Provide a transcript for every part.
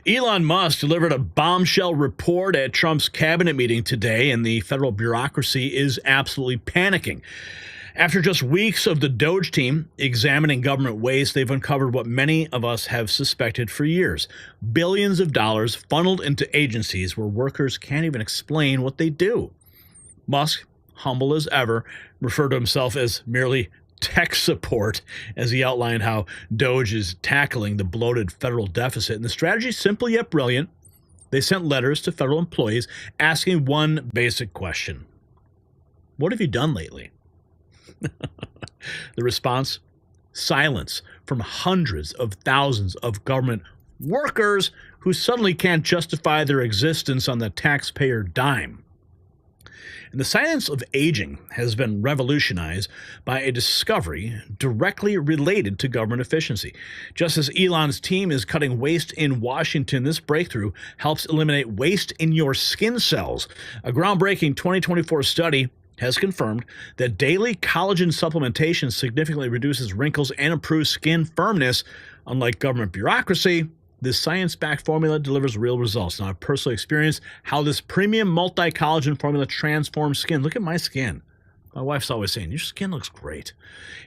Elon Musk delivered a bombshell report at Trump's cabinet meeting today, and the federal bureaucracy is absolutely panicking. After just weeks of the DOGE team examining government waste, they've uncovered what many of us have suspected for years. Billions of dollars funneled into agencies where workers can't even explain what they do. Musk, humble as ever, referred to himself as merely tech support as he outlined how DOGE is tackling the bloated federal deficit. And the strategy is simple yet brilliant. They sent letters to federal employees asking one basic question: what have you done lately? The response? Silence from hundreds of thousands of government workers who suddenly can't justify their existence on the taxpayer dime. And the science of aging has been revolutionized by a discovery directly related to government efficiency. Just as Elon's team is cutting waste in Washington, this breakthrough helps eliminate waste in your skin cells. A groundbreaking 2024 study has confirmed that daily collagen supplementation significantly reduces wrinkles and improves skin firmness. Unlike government bureaucracy, this science-backed formula delivers real results. Now, I've personally experienced how this premium multi-collagen formula transforms skin. Look at my skin. My wife's always saying, your skin looks great.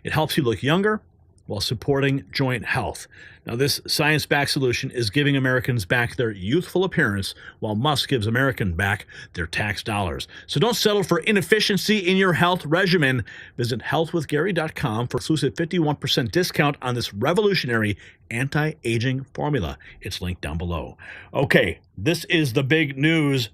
It helps you look younger while supporting joint health. Now, this science-backed solution is giving Americans back their youthful appearance, while Musk gives Americans back their tax dollars. So don't settle for inefficiency in your health regimen. Visit healthwithgary.com for exclusive 51% discount on this revolutionary anti-aging formula. It's linked down below. Okay, this is the big news.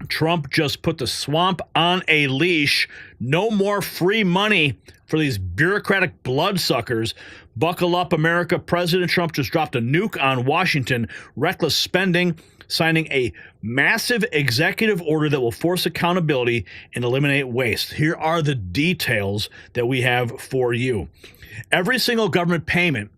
Trump just put the swamp on a leash. No more free money for these bureaucratic bloodsuckers. Buckle up, America. President Trump just dropped a nuke on Washington. Reckless spending, signing a massive executive order that will force accountability and eliminate waste. Here are the details that we have for you. Every single government payment,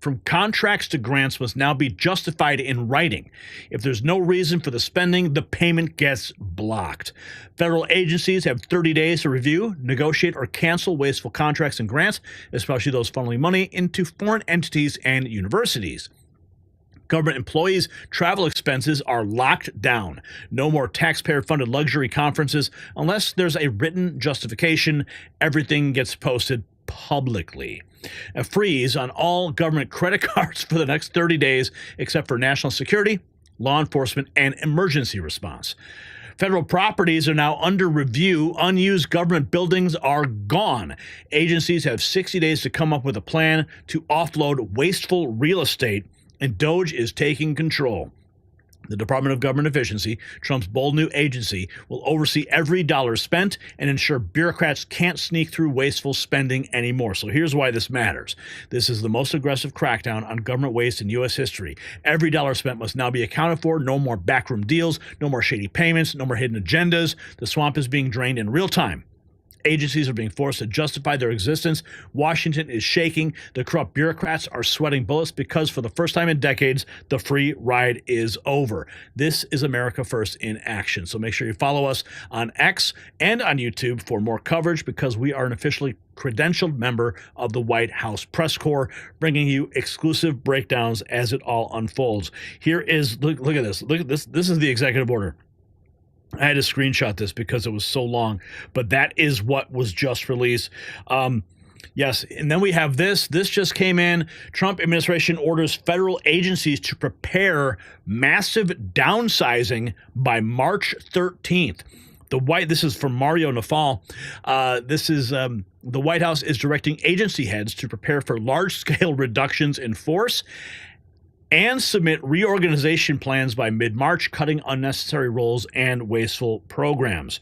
from contracts to grants, must now be justified in writing. If there's no reason for the spending, the payment gets blocked. Federal agencies have 30 days to review, negotiate, or cancel wasteful contracts and grants, especially those funneling money into foreign entities and universities. Government employees' travel expenses are locked down. No more taxpayer-funded luxury conferences unless there's a written justification. Everything gets posted publicly. A freeze on all government credit cards for the next 30 days, except for national security, law enforcement, and emergency response. Federal properties are now under review. Unused government buildings are gone. Agencies have 60 days to come up with a plan to offload wasteful real estate, and DOGE is taking control. The Department of Government Efficiency, Trump's bold new agency, will oversee every dollar spent and ensure bureaucrats can't sneak through wasteful spending anymore. So here's why this matters. This is the most aggressive crackdown on government waste in U.S. history. Every dollar spent must now be accounted for. No more backroom deals, no more shady payments, no more hidden agendas. The swamp is being drained in real time. Agencies are being forced to justify their existence. Washington is shaking. The corrupt bureaucrats are sweating bullets because for the first time in decades, the free ride is over. This is America First in action. So make sure you follow us on X and on YouTube for more coverage, because we are an officially credentialed member of the White House Press Corps, bringing you exclusive breakdowns as it all unfolds. Here is, look at this. Look at this. This is the executive order. I had to screenshot this because it was so long, but that is what was just released. Yes, and then we have this. This just came in. Trump administration orders federal agencies to prepare massive downsizing by March 13th. This is from Mario Nafal. The White House is directing agency heads to prepare for large-scale reductions in force and submit reorganization plans by mid-March, cutting unnecessary roles and wasteful programs.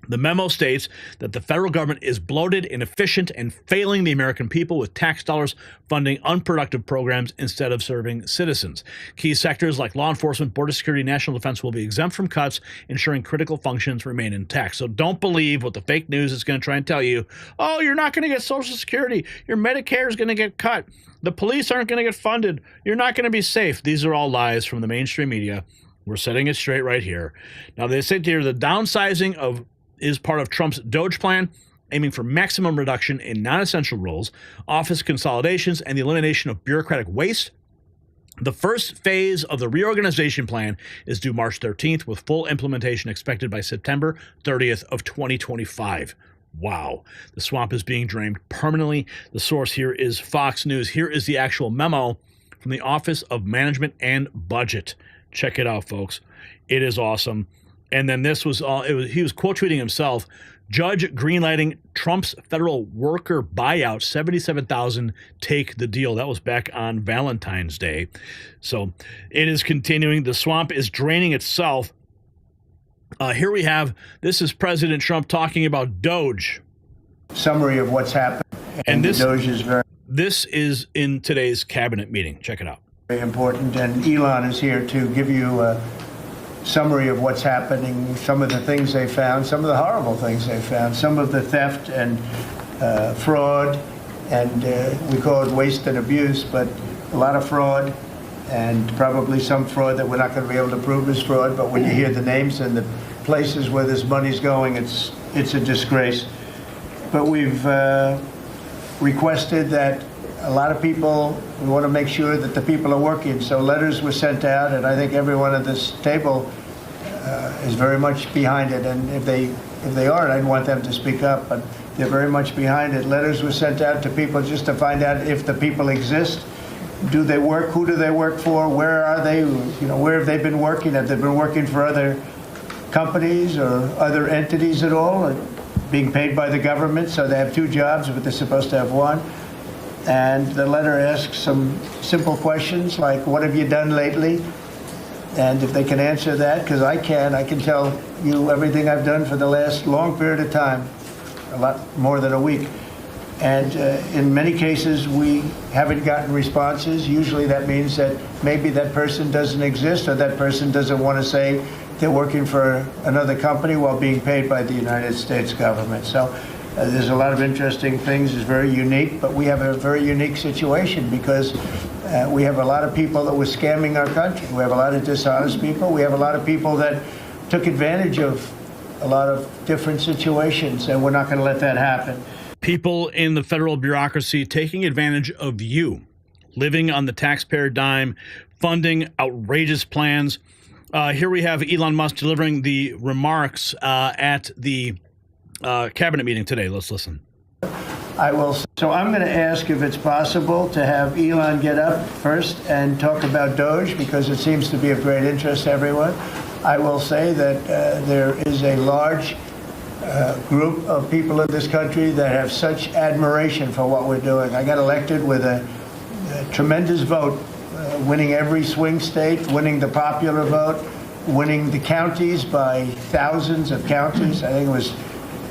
The memo states that the federal government is bloated, inefficient, and failing the American people, with tax dollars funding unproductive programs instead of serving citizens. Key sectors like law enforcement, border security, and national defense will be exempt from cuts, ensuring critical functions remain intact. So don't believe what the fake news is going to try and tell you. Oh, you're not going to get Social Security. Your Medicare is going to get cut. The police aren't going to get funded. You're not going to be safe. These are all lies from the mainstream media. We're setting it straight right here. Now, they say here the downsizing is part of Trump's DOGE plan, aiming for maximum reduction in non-essential roles, office consolidations, and the elimination of bureaucratic waste. The first phase of the reorganization plan is due March 13th, with full implementation expected by September 30th of 2025. Wow. The swamp is being drained permanently. The source here is Fox News. Here is the actual memo from the Office of Management and Budget. Check it out, folks. It is awesome. And then this was all, he was quote tweeting himself. Judge greenlighting Trump's federal worker buyout, 77,000 take the deal. That was back on Valentine's Day. So it is continuing. The swamp is draining itself. Here we have, this is President Trump talking about DOGE. Summary of what's happened. And this, DOGE is this is in today's cabinet meeting. Check it out. Very important. And Elon is here to give you a summary of what's happening, some of the things they found, some of the horrible things they found, some of the theft and fraud, and we call it waste and abuse, but a lot of fraud, and probably some fraud that we're not going to be able to prove is fraud, but when you hear the names and the places where this money's going, it's a disgrace. But we've requested that a lot of people, we want to make sure that the people are working. So letters were sent out, and I think everyone at this table is very much behind it. And if they aren't, I'd want them to speak up, but they're very much behind it. Letters were sent out to people just to find out if the people exist. Do they work? Who do they work for? Where are they? You know, where have they been working? Have they been working for other companies or other entities at all? Or being paid by the government, so they have two jobs, but they're supposed to have one. And the letter asks some simple questions like, what have you done lately? And if they can answer that, because I can tell you everything I've done for the last long period of time, a lot more than a week. And in many cases, we haven't gotten responses. Usually that means that maybe that person doesn't exist, or that person doesn't want to say they're working for another company while being paid by the United States government. So there's a lot of interesting things. It's very unique, but we have a very unique situation because we have a lot of people that were scamming our country. We have a lot of dishonest people. We have a lot of people that took advantage of a lot of different situations, and we're not going to let that happen. People in the federal bureaucracy taking advantage of you, living on the taxpayer dime, funding outrageous plans. Here we have Elon Musk delivering the remarks at the cabinet meeting today. Let's listen. So I'm going to ask if it's possible to have Elon get up first and talk about DOGE, because it seems to be of great interest to everyone. I will say that there is a large group of people in this country that have such admiration for what we're doing. I got elected with a tremendous vote, winning every swing state, winning the popular vote, winning the counties by thousands of counties. I think it was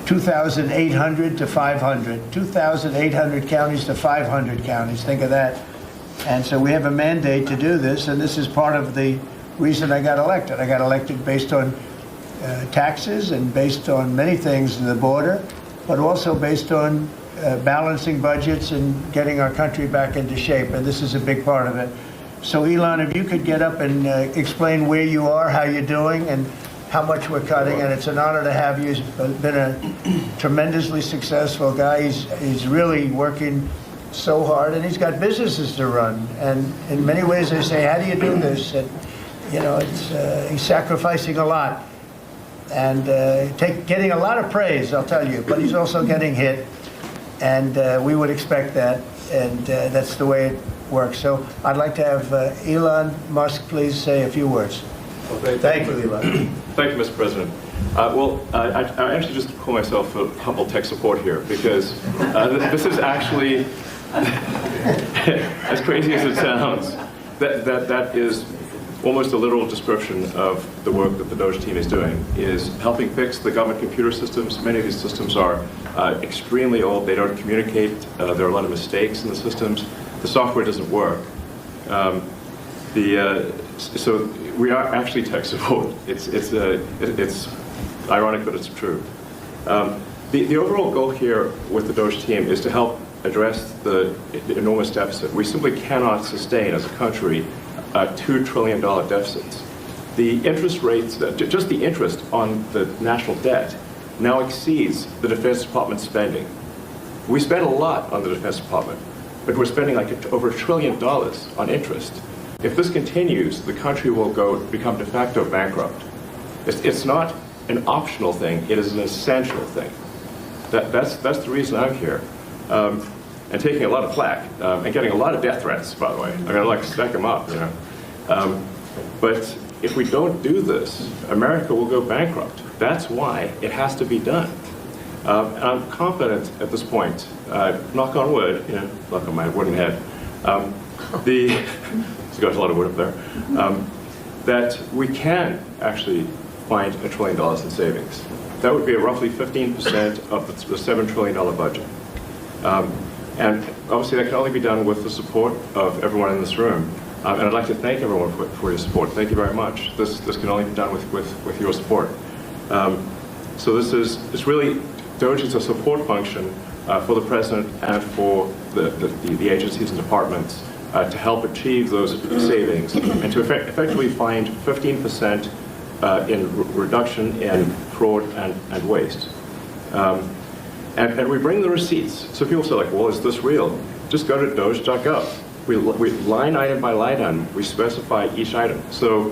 2,800 to 500. 2,800 counties to 500 counties. Think of that. And so we have a mandate to do this, and this is part of the reason I got elected. I got elected based on taxes and based on many things in the border, but also based on balancing budgets and getting our country back into shape, and this is a big part of it. So Elon, if you could get up and explain where you are, how you're doing, and how much we're cutting, and it's an honor to have you. He's been a tremendously successful guy. He's really working so hard, and he's got businesses to run. And in many ways, they say, "How do you do this?" And you know, he's sacrificing a lot and getting a lot of praise, I'll tell you. But he's also getting hit, and we would expect that, and that's the way it works. So I'd like to have Elon Musk please say a few words. Okay. Thank you, Elon. Thank you, Mr. President. I actually just call myself a humble tech support here, because this is actually, as crazy as it sounds, that is almost a literal description of the work that the DOGE team is doing, is helping fix the government computer systems. Many of these systems are extremely old. They don't communicate. There are a lot of mistakes in the systems. The software doesn't work. So we are actually tech support. It's ironic, but it's true. The overall goal here with the DOGE team is to help address the enormous deficit. We simply cannot sustain as a country $2 trillion deficits. The interest rates, just the interest on the national debt, now exceeds the Defense Department spending. We spend a lot on the Defense Department, but we're spending like over $1 trillion on interest. If this continues, the country will become de facto bankrupt. It's not an optional thing, it is an essential thing. That's the reason I'm here. And taking a lot of flack, and getting a lot of death threats, by the way. I'm gonna like stack them up, you know. But if we don't do this, America will go bankrupt. That's why it has to be done. And I'm confident at this point, knock on wood, you know, knock on my wooden head, there's got a lot of wood up there, that we can actually find $1 trillion in savings. That would be roughly 15% of the $7 trillion budget. And obviously that can only be done with the support of everyone in this room. And I'd like to thank everyone for your support. Thank you very much. This can only be done with your support. So it's really, DOGE is a support function for the president and for the agencies and departments to help achieve those savings and to effectively find 15% in reduction in fraud and waste. And we bring the receipts. So people say, like, well, is this real? Just go to doge.gov. We line item by line item, we specify each item. So,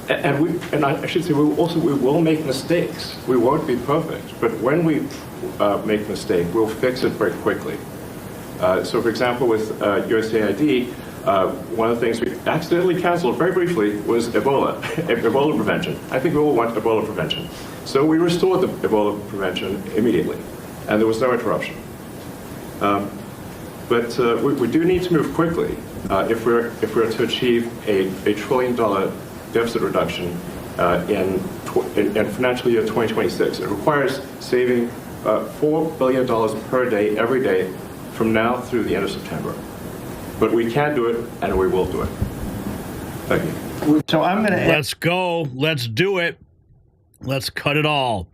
and I should say, we will make mistakes. We won't be perfect, but when we make a mistake, we'll fix it very quickly. So, for example, with USAID, one of the things we accidentally canceled very briefly was Ebola, Ebola prevention. I think we all want Ebola prevention. So we restored the Ebola prevention immediately, and there was no interruption. But we do need to move quickly if we're to achieve a $1 trillion deficit reduction in financial year 2026. It requires saving $4 billion per day, every day, from now through the end of September. But we can do it, and we will do it. Thank you. So I'm going to... Let's go. Let's do it. Let's cut it all.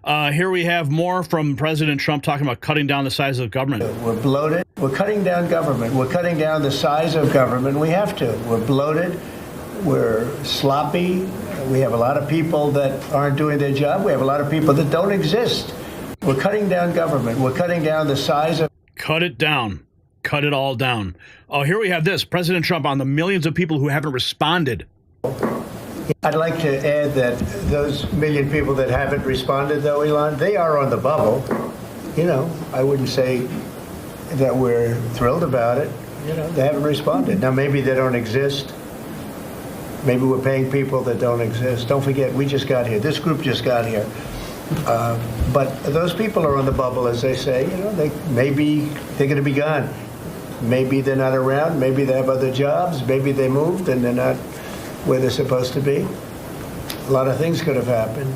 Here we have more from President Trump talking about cutting down the size of government. We're bloated. We're cutting down government. We're cutting down the size of government. We have to. We're bloated. We're sloppy. We have a lot of people that aren't doing their job. We have a lot of people that don't exist. We're cutting down government. We're cutting down the size of... Cut it down. Cut it all down. Oh, here we have this. President Trump on the millions of people who haven't responded. I'd like to add that those million people that haven't responded, though, Elon, they are on the bubble. You know, I wouldn't say that we're thrilled about it. You know, they haven't responded. Now, maybe they don't exist. Maybe we're paying people that don't exist. Don't forget, we just got here. This group just got here. But those people are on the bubble, as they say. You know, maybe they're going to be gone. Maybe they're not around. Maybe they have other jobs. Maybe they moved and they're not where they're supposed to be. A lot of things could have happened.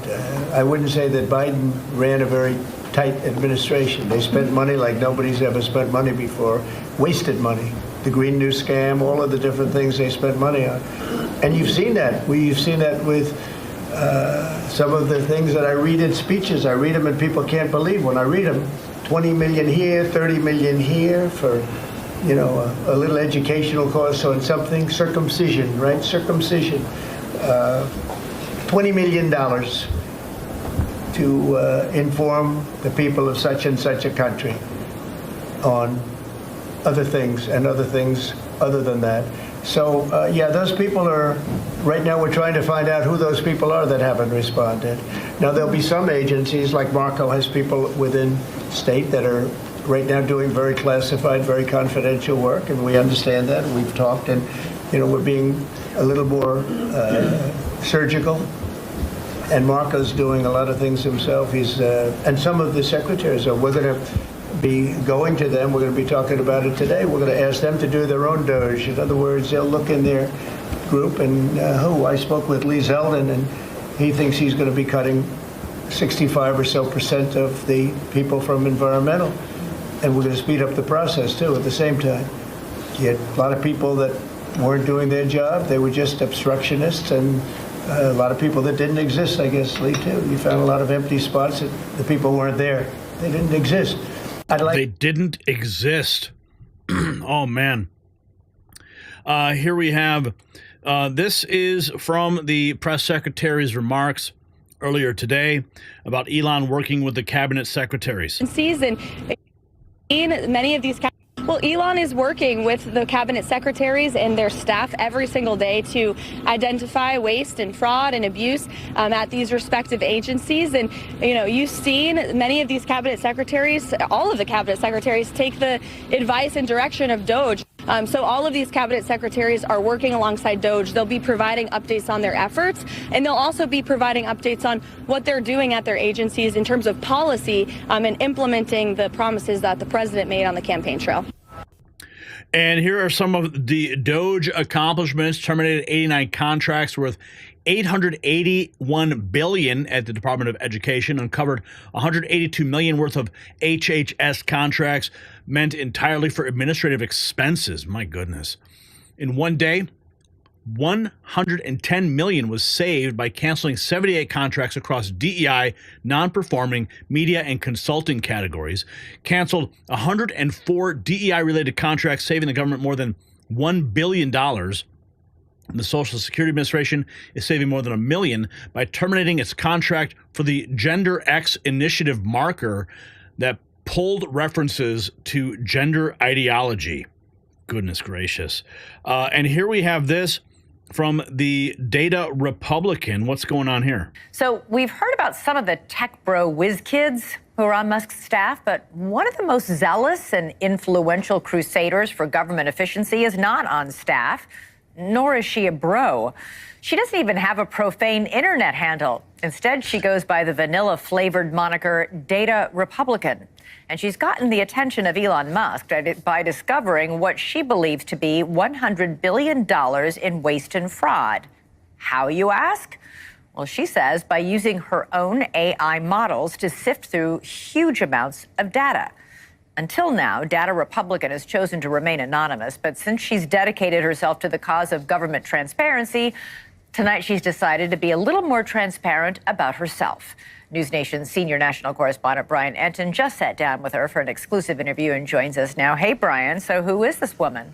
I wouldn't say that Biden ran a very tight administration. They spent money like nobody's ever spent money before, wasted money. The Green New Scam, all of the different things they spent money on. And you've seen that. You've seen that with some of the things that I read in speeches. I read them and people can't believe when I read them. 20 million here, 30 million here for, you know, a little educational course on something. Circumcision, right? Circumcision. $20 million to inform the people of such and such a country on other things and other things other than that. So, yeah, those people are, right now we're trying to find out who those people are that haven't responded. Now, there'll be some agencies, like Marco has people within state that are right now doing very classified, very confidential work, and we understand that. We've talked, and, you know, we're being a little more surgical. And Marco's doing a lot of things himself. He's and some of the secretaries are. We're going to be going to them. We're going to be talking about it today. We're going to ask them to do their own DOGE. In other words, they'll look in their group and I spoke with Lee Zeldin, and he thinks he's going to be cutting 65% or so of the people from environmental, and we're going to speed up the process too at the same time. You had a lot of people that weren't doing their job. They were just obstructionists, and a lot of people that didn't exist, I guess, Lee, too. You found a lot of empty spots that the people weren't there. They didn't exist. They didn't exist. Oh, man. Here we have, this is from the press secretary's remarks earlier today about Elon working with the cabinet secretaries. Season, many of these Well, Elon is working with the cabinet secretaries and their staff every single day to identify waste and fraud and abuse at these respective agencies. And, you know, you've seen many of these cabinet secretaries, all of the cabinet secretaries, take the advice and direction of DOGE. So all of these cabinet secretaries are working alongside DOGE. They'll be providing updates on their efforts, and they'll also be providing updates on what they're doing at their agencies in terms of policy and implementing the promises that the president made on the campaign trail. And here are some of the DOGE accomplishments. Terminated 89 contracts worth $881 billion at the Department of Education, uncovered $182 million worth of HHS contracts meant entirely for administrative expenses. My goodness. In one day, $110 million was saved by canceling 78 contracts across DEI, non-performing, media, and consulting categories. Canceled 104 DEI-related contracts, saving the government more than $1 billion. The Social Security Administration is saving more than $1 million by terminating its contract for the Gender X Initiative marker that pulled references to gender ideology. Goodness gracious. And here we have this from the Data Republican. What's going on here? So we've heard about some of the tech bro whiz kids who are on Musk's staff, but one of the most zealous and influential crusaders for government efficiency is not on staff, nor is she a bro. She doesn't even have a profane internet handle. Instead, she goes by the vanilla-flavored moniker Data Republican. And she's gotten the attention of Elon Musk by discovering what she believes to be $100 billion in waste and fraud. How, you ask? Well, she says by using her own AI models to sift through huge amounts of data. Until now, Data Republican has chosen to remain anonymous, but since she's dedicated herself to the cause of government transparency, tonight she's decided to be a little more transparent about herself. News Nation's senior national correspondent Brian Enton just sat down with her for an exclusive interview and joins us now. Hey, Brian, so who is this woman?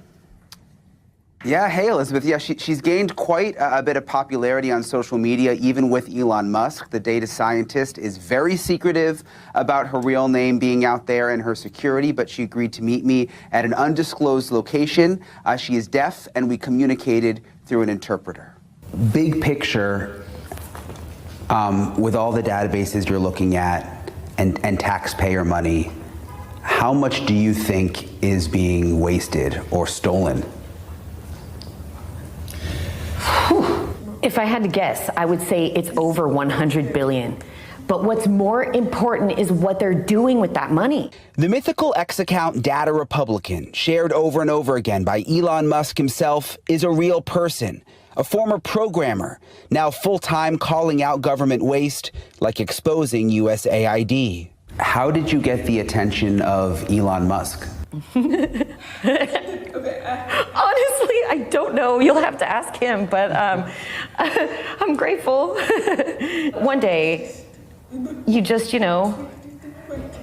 Yeah, hey, Elizabeth. Yeah, she's gained quite a bit of popularity on social media, even with Elon Musk. The data scientist is very secretive about her real name being out there and her security, but she agreed to meet me at an undisclosed location. She is deaf, and we communicated through an interpreter. Big picture, with all the databases you're looking at and taxpayer money, how much do you think is being wasted or stolen? If I had to guess, I would say it's over 100 billion. But what's more important is what they're doing with that money. The mythical X account Data Republican, shared over and over again by Elon Musk himself, is a real person, a former programmer, now full-time calling out government waste, like exposing USAID. How did you get the attention of Elon Musk? Honestly, I don't know. You'll have to ask him, but I'm grateful. One day,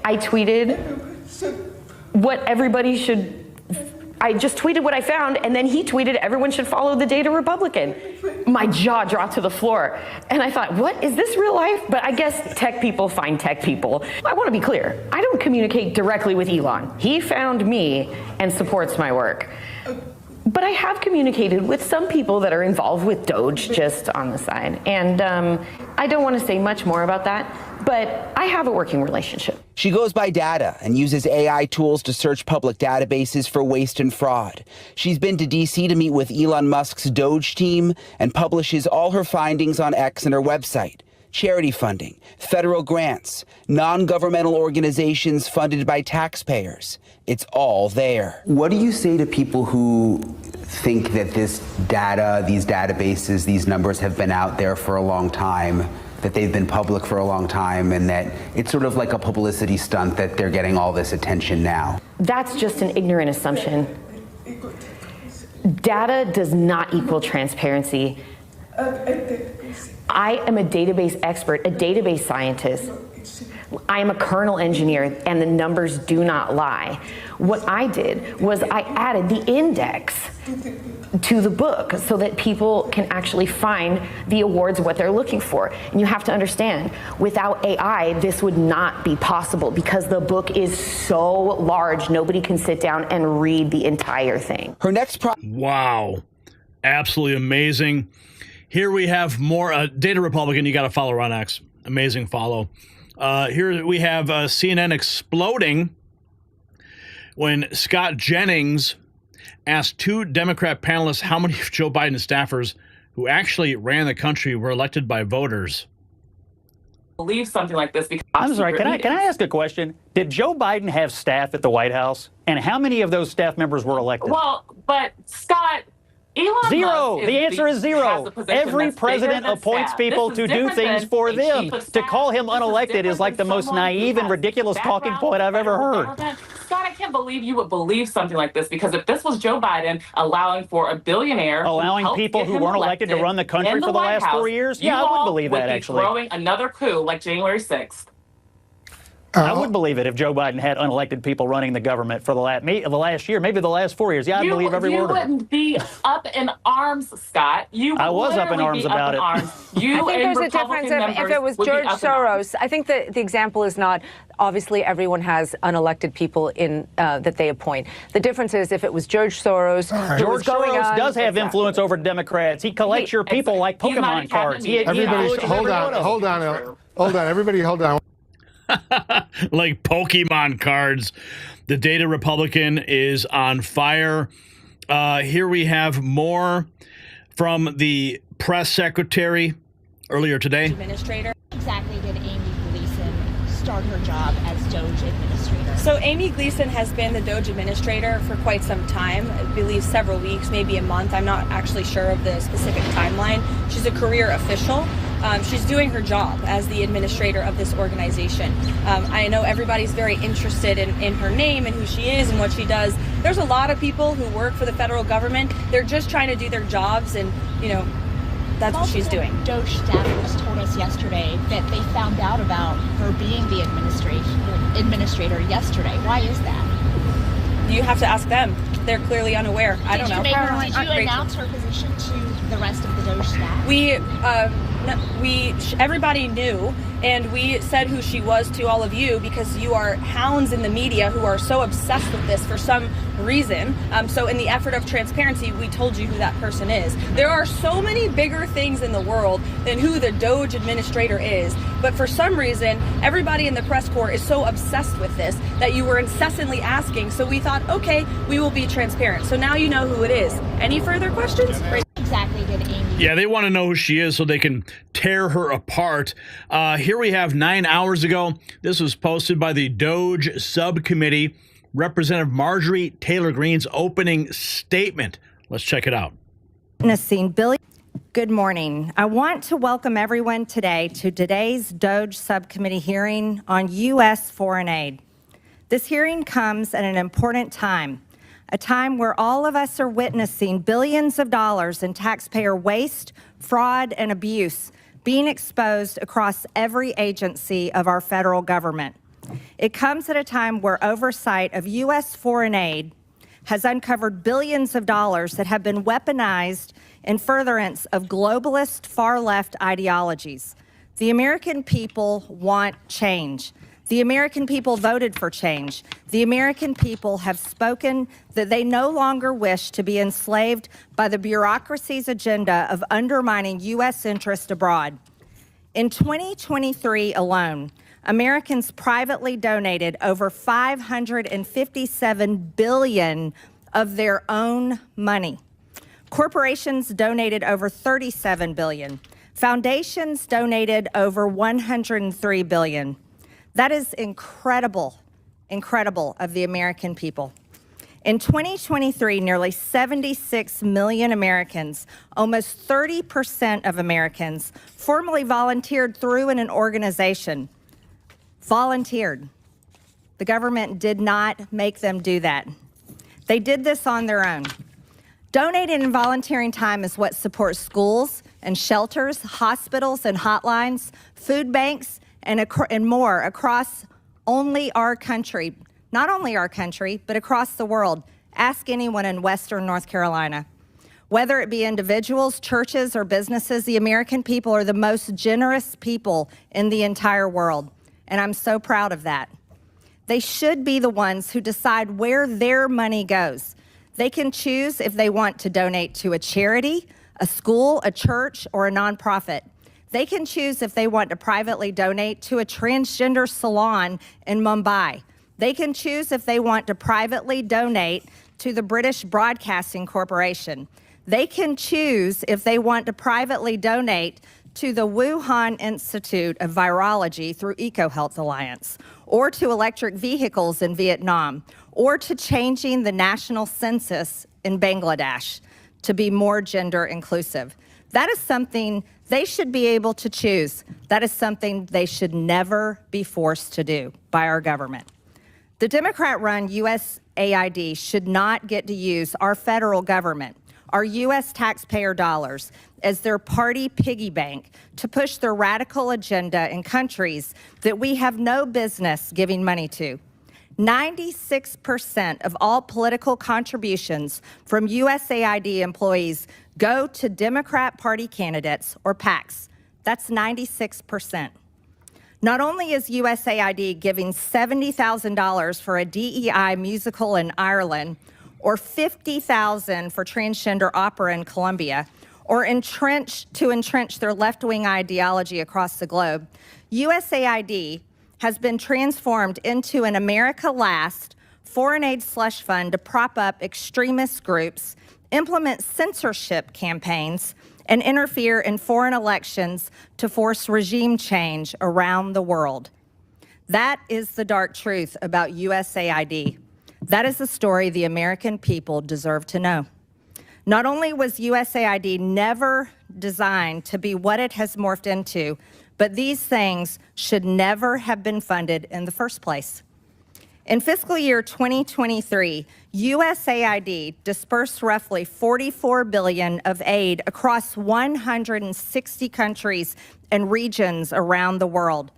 I tweeted what everybody should. I just tweeted what I found, and then he tweeted everyone should follow the Data Republican. My jaw dropped to the floor, and I thought, what, is this real life? But I guess tech people find tech people. I want to be clear, I don't communicate directly with Elon. He found me and supports my work. But I have communicated with some people that are involved with DOGE just on the side. And I don't want to say much more about that, but I have a working relationship. She goes by Data and uses AI tools to search public databases for waste and fraud. She's been to D.C. to meet with Elon Musk's DOGE team and publishes all her findings on X and her website. Charity funding, federal grants, non-governmental organizations funded by taxpayers. It's all there. What do you say to people who think that this data, these databases, these numbers have been out there for a long time, that they've been public for a long time, and that it's sort of like a publicity stunt that they're getting all this attention now? That's just an ignorant assumption. Data does not equal transparency. I am a database expert, a database scientist. I am a kernel engineer, and the numbers do not lie. What I did was I added the index to the book so that people can actually find the awards, what they're looking for. And you have to understand, without AI, this would not be possible because the book is so large, nobody can sit down and read the entire thing. Her next Wow. Absolutely amazing. Here we have more Data Republican. You got to follow her on X. Amazing follow. Here we have CNN exploding when Scott Jennings asked two Democrat panelists how many of Joe Biden's staffers who actually ran the country were elected by voters. Believe something like this because I'm sorry, can I ask a question? Did Joe Biden have staff at the White House? And how many of those staff members were elected? Well, but Scott, Elon zero. Musk The answer is zero. Every president appoints people to do things for them. To call him unelected is like the most naive and ridiculous talking point I've ever heard. Scott, I can't believe you would believe something like this, because if this was Joe Biden allowing for a billionaire, allowing people who weren't elected to run the country for the last 4 years, yeah, I would believe that, actually. Throwing another coup like January 6th. I would believe it if Joe Biden had unelected people running the government for the last year, maybe the last 4 years. Yeah, I believe every word of it. You wouldn't be up in arms, Scott. I was up in arms about it. I think there's a difference if it was George Soros. I think the example is not, obviously everyone has unelected people in that they appoint. The difference is if it was George Soros. George Soros does have influence over Democrats. He collects your people like Pokemon cards. Everybody, hold on. Everybody, hold on. Like Pokemon cards. The Data Republican is on fire. Here we have more from the press secretary earlier today. Administrator. Exactly did Amy Gleason start her job as DOGE administrator? So Amy Gleason has been the DOGE administrator for quite some time, I believe several weeks, maybe a month. I'm not actually sure of the specific timeline. She's a career official. She's doing her job as the administrator of this organization. I know everybody's very interested in her name and who she is and what she does. There's a lot of people who work for the federal government. They're just trying to do their jobs, and, you know, that's what she's doing. DOGE staffers told us yesterday that they found out about her being the administrator yesterday. Why is that? You have to ask them. They're clearly unaware. I don't know. Did you announce her position to the rest of the DOGE staff? Everybody knew, and we said who she was to all of you because you are hounds in the media who are so obsessed with this for some reason. So in the effort of transparency, we told you who that person is. There are so many bigger things in the world than who the DOGE administrator is, but for some reason, everybody in the press corps is so obsessed with this that you were incessantly asking. So we thought, okay, we will be transparent. So now you know who it is. Any further questions? Exactly did Amy. Yeah, they want to know who she is so they can tear her apart. Here we have 9 hours ago. This was posted by the DOGE subcommittee. Representative Marjorie Taylor Greene's opening statement. Let's check it out. Good morning. I want to welcome everyone today to today's DOGE subcommittee hearing on U.S. foreign aid. This hearing comes at an important time, a time where all of us are witnessing billions of dollars in taxpayer waste, fraud, and abuse being exposed across every agency of our federal government. It comes at a time where oversight of U.S. foreign aid has uncovered billions of dollars that have been weaponized in furtherance of globalist far-left ideologies. The American people want change. The American people voted for change. The American people have spoken that they no longer wish to be enslaved by the bureaucracy's agenda of undermining U.S. interest abroad. In 2023 alone, Americans privately donated over $557 billion of their own money. Corporations donated over $37 billion. Foundations donated over $103 billion. That is incredible of the American people. In 2023, nearly 76 million Americans, almost 30% of Americans, formally volunteered through an organization. Volunteered. The government did not make them do that. They did this on their own. Donating and volunteering time is what supports schools and shelters, hospitals and hotlines, food banks, and more across only our country, not only our country, but across the world. Ask anyone in Western North Carolina. Whether it be individuals, churches, or businesses, the American people are the most generous people in the entire world, and I'm so proud of that. They should be the ones who decide where their money goes. They can choose if they want to donate to a charity, a school, a church, or a nonprofit. They can choose if they want to privately donate to a transgender salon in Mumbai. They can choose if they want to privately donate to the British Broadcasting Corporation. They can choose if they want to privately donate to the Wuhan Institute of Virology through EcoHealth Alliance, or to electric vehicles in Vietnam, or to changing the national census in Bangladesh to be more gender inclusive. That is something they should be able to choose. That is something they should never be forced to do by our government. The Democrat-run USAID should not get to use our federal government, our U.S. taxpayer dollars, as their party piggy bank to push their radical agenda in countries that we have no business giving money to. 96% of all political contributions from USAID employees go to Democrat Party candidates or PACs. That's 96%. Not only is USAID giving $70,000 for a DEI musical in Ireland, or $50,000 for transgender opera in Colombia, or entrench their left-wing ideology across the globe, USAID has been transformed into an America Last foreign aid slush fund to prop up extremist groups, implement censorship campaigns, and interfere in foreign elections to force regime change around the world. That is the dark truth about USAID. That is the story the American people deserve to know. Not only was USAID never designed to be what it has morphed into, but these things should never have been funded in the first place. In fiscal year 2023, USAID dispersed roughly $44 billion of aid across 160 countries and regions around the world.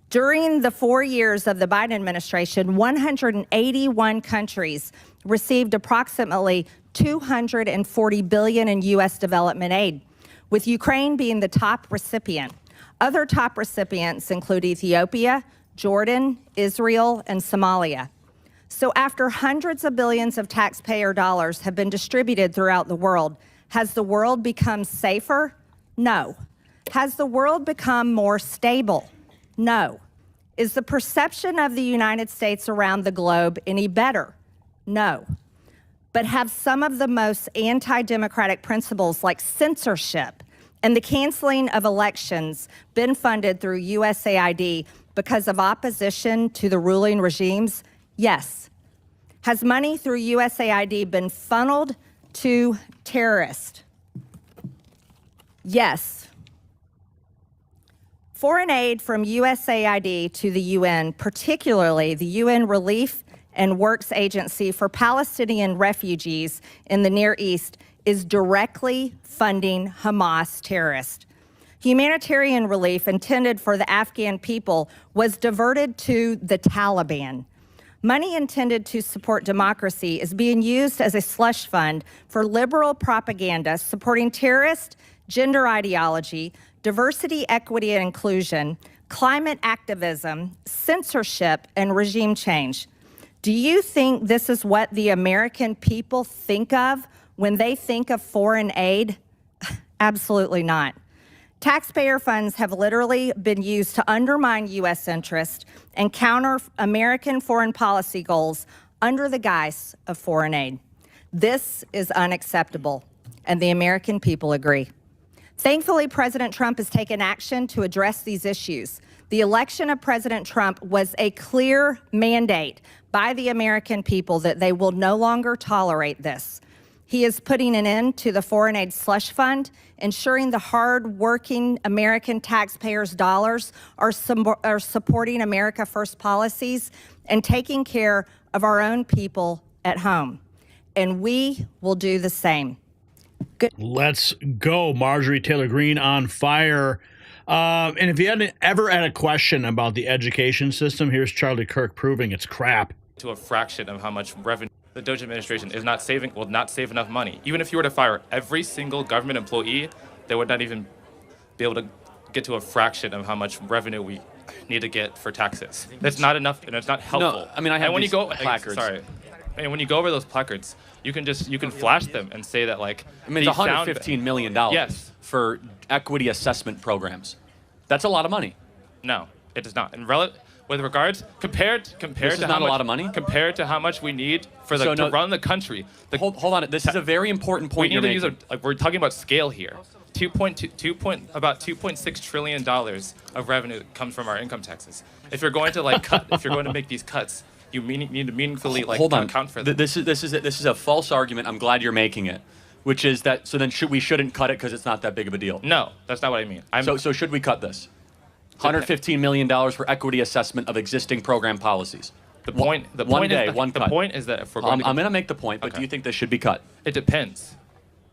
During the 4 years of the Biden administration, 181 countries received approximately $240 billion in U.S. development aid, with Ukraine being the top recipient. Other top recipients include Ethiopia, Jordan, Israel, and Somalia. So after hundreds of billions of taxpayer dollars have been distributed throughout the world, has the world become safer? No. Has the world become more stable? No. Is the perception of the United States around the globe any better? No. But have some of the most anti-democratic principles like censorship and the canceling of elections been funded through USAID because of opposition to the ruling regimes? Yes. Has money through USAID been funneled to terrorists? Yes. Foreign aid from USAID to the UN, particularly the UN Relief and Works Agency for Palestinian refugees in the Near East, is directly funding Hamas terrorists. Humanitarian relief intended for the Afghan people was diverted to the Taliban. Money intended to support democracy is being used as a slush fund for liberal propaganda supporting terrorist, gender ideology, diversity, equity, and inclusion, climate activism, censorship, and regime change. Do you think this is what the American people think of when they think of foreign aid? Absolutely not. Taxpayer funds have literally been used to undermine U.S. interest and counter American foreign policy goals under the guise of foreign aid. This is unacceptable, and the American people agree. Thankfully, President Trump has taken action to address these issues. The election of President Trump was a clear mandate by the American people that they will no longer tolerate this. He is putting an end to the foreign aid slush fund, ensuring the hard-working American taxpayers' dollars are supporting America First policies and taking care of our own people at home. And we will do the same. Let's go. Marjorie Taylor Greene on fire. And if you ever had a question about the education system, here's Charlie Kirk proving it's crap. To a fraction of how much revenue the DOGE administration is not saving, will not save enough money. Even if you were to fire every single government employee, they would not even be able to get to a fraction of how much revenue we need to get for taxes. That's not enough, and it's not helpful. No, I mean, I have when these you go, placards. Sorry. And when you go over those placards, you can flash them and say that, like, I mean, it's $115 million yes. for equity assessment programs. That's a lot of money. No, it does not. And with regards, compared this to not a lot of money. Compared to how much we need for to run the country. Hold on. This is a very important point. We need to use we're talking about scale here. About $2.6 trillion of revenue comes from our income taxes. If you're going to if you're going to make these cuts, you need to meaningfully account for them. This is a false argument. I'm glad you're making it, which is that we shouldn't cut it because it's not that big of a deal. No, that's not what I mean. So should we cut this? $115 million for equity assessment of existing program policies. The point is that if we're going I'm going to make the point, but do you think this should be cut? It depends.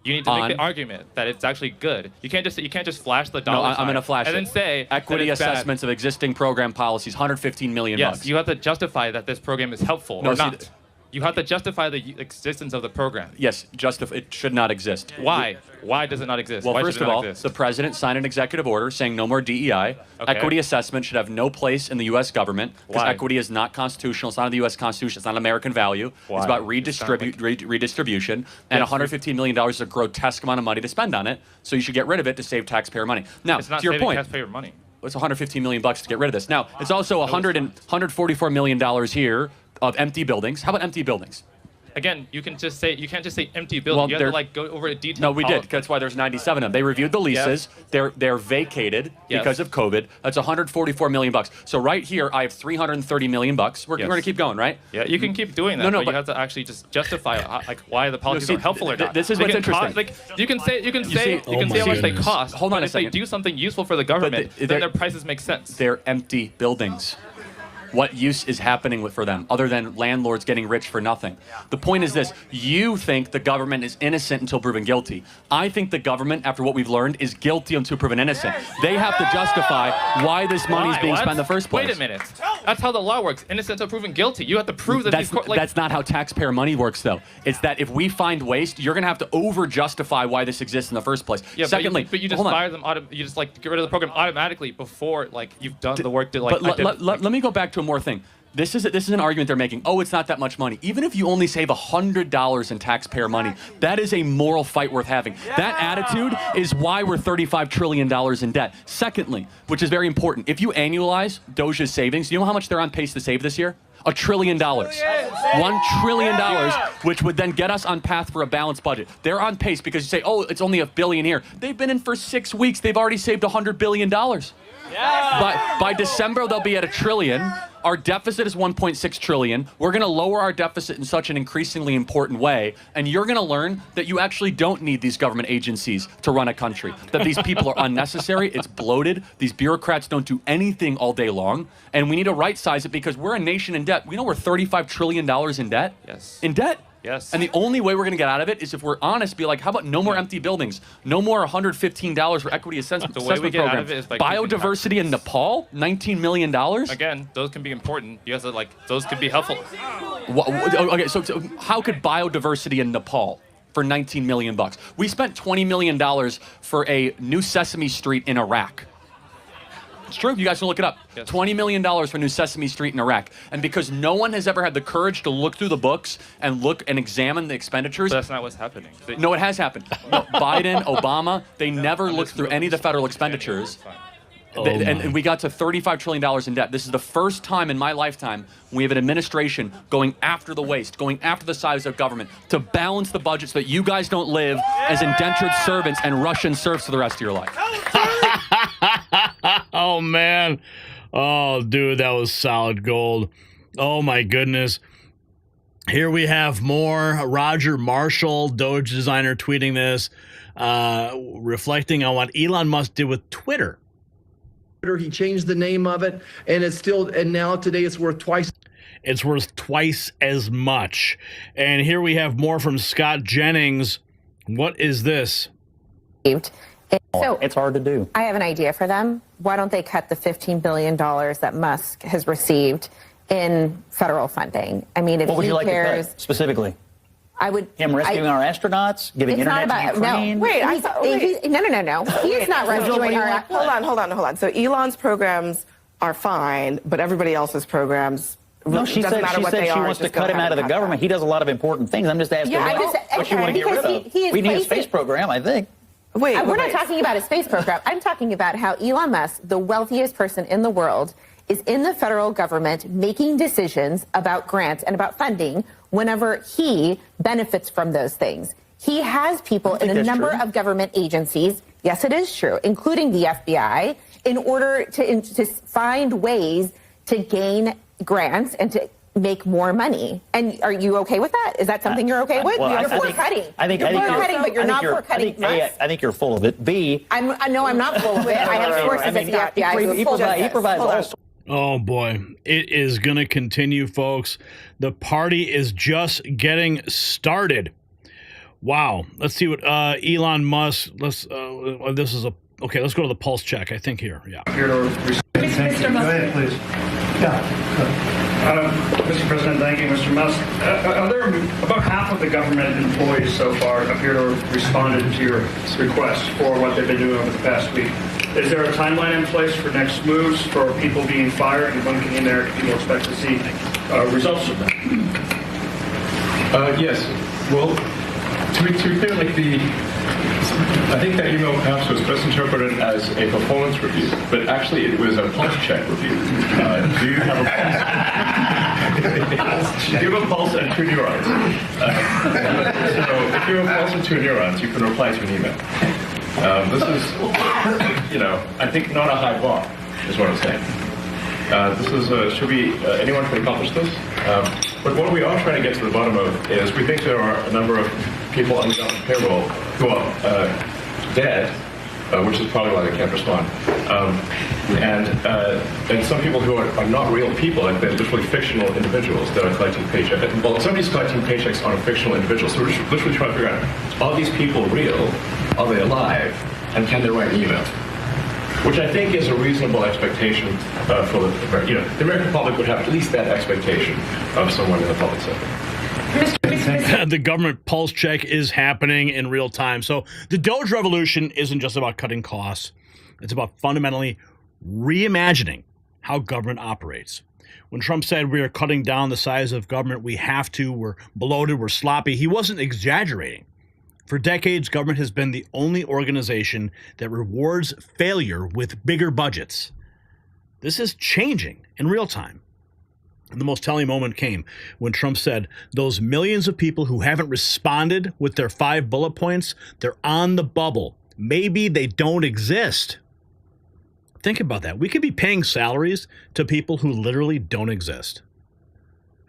You need to make the argument that it's actually good. You can't just flash the dollar sign. I'm going to flash and it. then say equity assessments of existing program policies, $115 million. Yes, you have to justify that this program is helpful or not. You have to justify the existence of the program. Yes, it should not exist. Why? Why does it not exist? Well, Why first of all, the president signed an executive order saying no more DEI. Okay. Equity assessment should have no place in the U.S. government because equity is not constitutional. It's not in the U.S. Constitution. It's not an American value. Why? It's about redistribution. And $115 million is a grotesque amount of money to spend on it. So you should get rid of it to save taxpayer money. Now, it's not to your point, taxpayer money. It's $115 million to get rid of this. Now, it's also $144 million here of empty buildings. How about empty buildings? Again, you can't just say empty building. You have to go over a detailed. No, we did. That's why there's 97 of them. They reviewed the leases. Yes. They're vacated because of COVID. That's $144 million. So right here, I have $330 million. We're going to keep going, right? Yeah, you can keep doing that. But you have to actually just justify why the policies are helpful or not. This is what's interesting. You can say how much they cost. Hold on a second. If they do something useful for the government, then their prices make sense. They're empty buildings. What use is happening for them other than landlords getting rich for nothing? The point is this. You think the government is innocent until proven guilty. I think the government, after what we've learned, is guilty until proven innocent. They have to justify why this money is being spent in the first place. Wait a minute. That's how the law works. Innocent until proven guilty. You have to prove that that's not how taxpayer money works, though. It's that if we find waste, you're going to have to over-justify why this exists in the first place. Yeah, secondly, but you just fire them. You just get rid of the program automatically before you've done the work to let me go back to more thing. This is an argument they're making. Oh, it's not that much money. Even if you only save $100 in taxpayer money, that is a moral fight worth having. Yeah. That attitude is why we're $35 trillion in debt. Secondly, which is very important, if you annualize DOGE's savings, you know how much they're on pace to save this year? $1 trillion. $1 trillion, which would then get us on path for a balanced budget. They're on pace because you say, oh, it's only $1 billion here. They've been in for 6 weeks. They've already saved $100 billion. Yeah. By December, they'll be at $1 trillion. Our deficit is $1.6 trillion. We're going to lower our deficit in such an increasingly important way, and you're going to learn that you actually don't need these government agencies to run a country, that these people are unnecessary, it's bloated, these bureaucrats don't do anything all day long, and we need to right-size it because we're a nation in debt. We know we're $35 trillion in debt. Yes. In debt. Yes. And the only way we're going to get out of it is if we're honest, be like, how about no more empty buildings? No more $115 for equity assessment program. Biodiversity in Nepal, $19 million? Again, those can be important. You have to, those can be helpful. Okay, so how could biodiversity in Nepal for $19 million? We spent $20 million for a new Sesame Street in Iraq. It's true. You guys can look it up. Yes. $20 million for New Sesame Street in Iraq. And because no one has ever had the courage to look through the books and look and examine the expenditures. But that's not what's happening. No, it has happened. No, Biden, Obama, they never looked through any of the federal expenditures. And we got to $35 trillion in debt. This is the first time in my lifetime we have an administration going after the waste, going after the size of government to balance the budget so that you guys don't live as indentured servants and Russian serfs for the rest of your life. Oh, man. Oh, dude, that was solid gold. Oh, my goodness. Here we have more. Roger Marshall, Doge designer, tweeting this, reflecting on what Elon Musk did with Twitter. He changed the name of it, and now today it's worth twice. It's worth twice as much. And here we have more from Scott Jennings. What is this? So it's hard to do. I have an idea for them. Why don't they cut the $15 billion that Musk has received in federal funding? I mean, if what would he you like cares, to cut specifically? I would. Him rescuing our astronauts, giving internet to Ukraine. No. Wait, no. He's not rescuing our. Hold on. So Elon's programs are fine, but everybody else's programs. No, she said she wants to cut him out of the government. He does a lot of important things. I'm just asking what you want to get rid of. We need a space program, I think. We're not talking about a space program. I'm talking about how Elon Musk, the wealthiest person in the world, is in the federal government making decisions about grants and about funding whenever he benefits from those things. He has people in a number of government agencies, yes, it is true, including the FBI, in order to find ways to gain grants and to make more money. And are you okay with that? Is that something you're okay with? Well, you're for cutting. You're for cutting, but you're not for cutting Musk. I think you're full of it. B, I'm not full of it. I have sources at the FBI. He provides all. Oh boy, it is going to continue, folks. The party is just getting started. Wow. Let's see what Elon Musk. Let's go to the pulse check. I think here. Yeah. Mr. Musk. Go ahead, please. Mr. President, thank you, Mr. Musk. Are there about half of the government employees so far appear to have responded to your request for what they've been doing over the past week? Is there a timeline in place for next moves for people being fired, and when can people expect to see results of that? Yes. Well, to be clear, I think that email perhaps was best interpreted as a performance review, but actually it was a pulse check review. Do you have a pulse? Do you have a pulse and 2 neurons? So if you have a pulse and 2 neurons, you can reply to an email. This is, I think not a high bar, is what I'm saying. Anyone can accomplish this. But what we are trying to get to the bottom of is we think there are a number of people on the government payroll who are dead, which is probably why they can't respond. And some people who are not real people, like they're literally fictional individuals that are collecting paychecks. Well, somebody's collecting paychecks on a fictional individual, so we're literally trying to figure out, are these people real? Are they alive? And can they write an email? Which I think is a reasonable expectation for the American public would have at least that expectation of someone in the public sector. The government pulse check is happening in real time. So the DOGE revolution isn't just about cutting costs. It's about fundamentally reimagining how government operates. When Trump said we are cutting down the size of government, we have to, we're bloated, we're sloppy, he wasn't exaggerating. For decades, government has been the only organization that rewards failure with bigger budgets. This is changing in real time. And the most telling moment came when Trump said, those millions of people who haven't responded with their 5 bullet points, they're on the bubble. Maybe they don't exist. Think about that. We could be paying salaries to people who literally don't exist.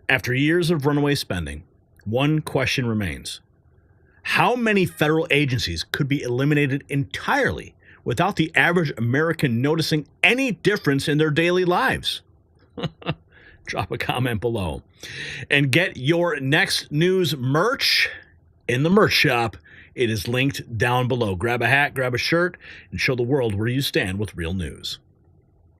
After years of runaway spending, one question remains. How many federal agencies could be eliminated entirely without the average American noticing any difference in their daily lives? Drop a comment below. And get your next news merch in the merch shop. It is linked down below. Grab a hat, grab a shirt, and show the world where you stand with real news.